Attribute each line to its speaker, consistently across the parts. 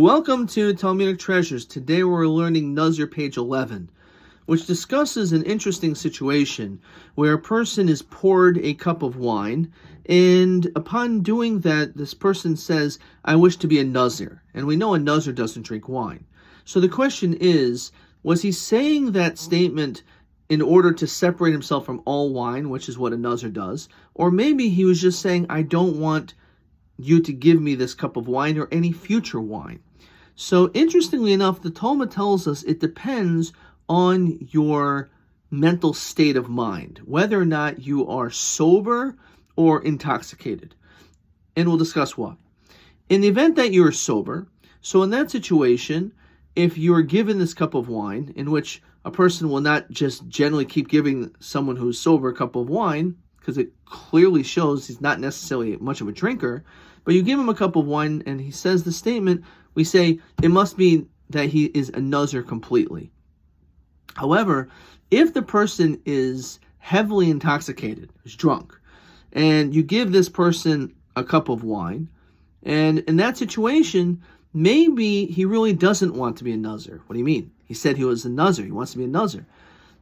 Speaker 1: Welcome to Talmudic Treasures. Today we're learning Nazir page 11, which discusses an interesting situation where a person is poured a cup of wine, and upon doing that, this person says, I wish to be a Nazir. And we know a Nazir doesn't drink wine. So the question is, was he saying that statement in order to separate himself from all wine, which is what a Nazir does? Or maybe he was just saying, I don't want you to give me this cup of wine or any future wine. So interestingly enough, the Talmud tells us it depends on your mental state of mind, whether or not you are sober or intoxicated. And we'll discuss why. In the event that you are sober, so in that situation, if you are given this cup of wine, in which a person will not just generally keep giving someone who's sober a cup of wine, because it clearly shows he's not necessarily much of a drinker, but you give him a cup of wine and he says the statement, we say it must be that he is a Nazir completely. However, if the person is heavily intoxicated, is drunk, and you give this person a cup of wine, and in that situation, maybe he really doesn't want to be a Nazir. What do you mean? He said he was a Nazir. He wants to be a Nazir.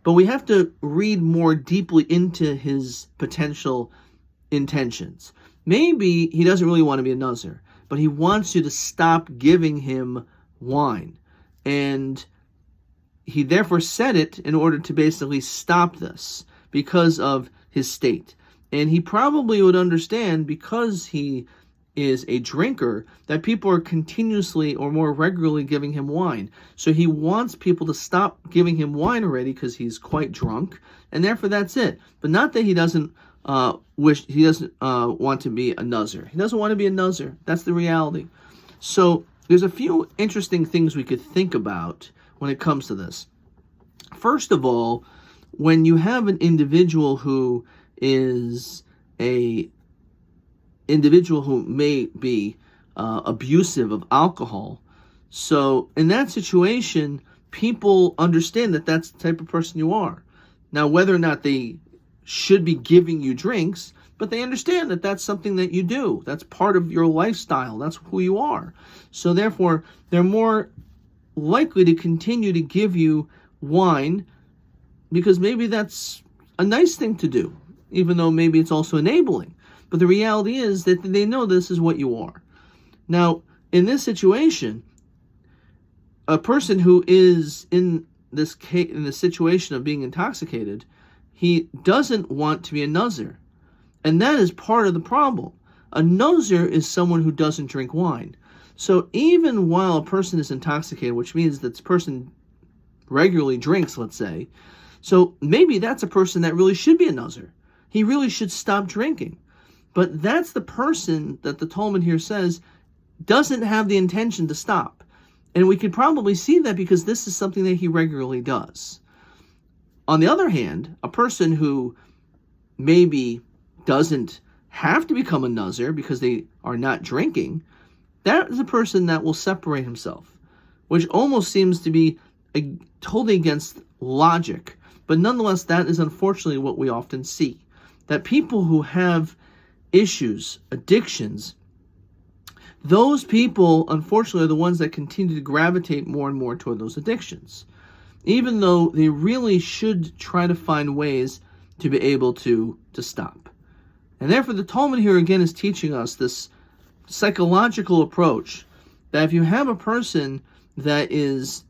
Speaker 1: But we have to read more deeply into his potential intentions. Maybe he doesn't really want to be a Nazir, but he wants you to stop giving him wine. And he therefore said it in order to basically stop this because of his state. And he probably would understand, because he is a drinker, that people are continuously or more regularly giving him wine. So he wants people to stop giving him wine already because he's quite drunk, and therefore that's it. But not that he doesn't want to be a Nazir. He doesn't want to be a Nazir. That's the reality. So there's a few interesting things we could think about when it comes to this. First of all, when you have an individual who is a individual who may be abusive of alcohol, so in that situation, people understand that that's the type of person you are. Now, whether or not they should be giving you drinks, but they understand that that's something that you do. That's part of your lifestyle. That's who you are. So therefore, they're more likely to continue to give you wine because maybe that's a nice thing to do, even though maybe it's also enabling. But the reality is that they know this is what you are. Now, in this situation, a person who is in this case, in the situation of being intoxicated, he doesn't want to be a Nazir. And that is part of the problem. A Nazir is someone who doesn't drink wine. So even while a person is intoxicated, which means that this person regularly drinks, let's say, so maybe that's a person that really should be a Nazir. He really should stop drinking. But that's the person that the Talmud here says doesn't have the intention to stop. And we could probably see that because this is something that he regularly does. On the other hand, a person who maybe doesn't have to become a Nazir because they are not drinking, that is a person that will separate himself, which almost seems to be totally against logic. But nonetheless, that is unfortunately what we often see. That people who have issues, addictions, those people, unfortunately, are the ones that continue to gravitate more and more toward those addictions, even though they really should try to find ways to be able to stop. And therefore, the Talmud here again is teaching us this psychological approach that if you have a person that is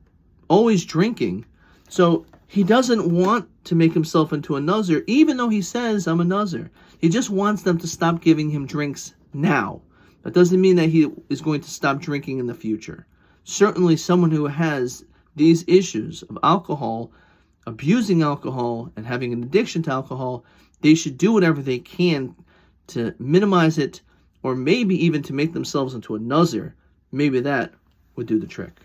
Speaker 1: always drinking, so he doesn't want to make himself into a Nazir, even though he says, I'm a Nazir. He just wants them to stop giving him drinks now. That doesn't mean that he is going to stop drinking in the future. Certainly someone who has these issues of alcohol, abusing alcohol, and having an addiction to alcohol, they should do whatever they can to minimize it, or maybe even to make themselves into a Nazir. Maybe that would do the trick.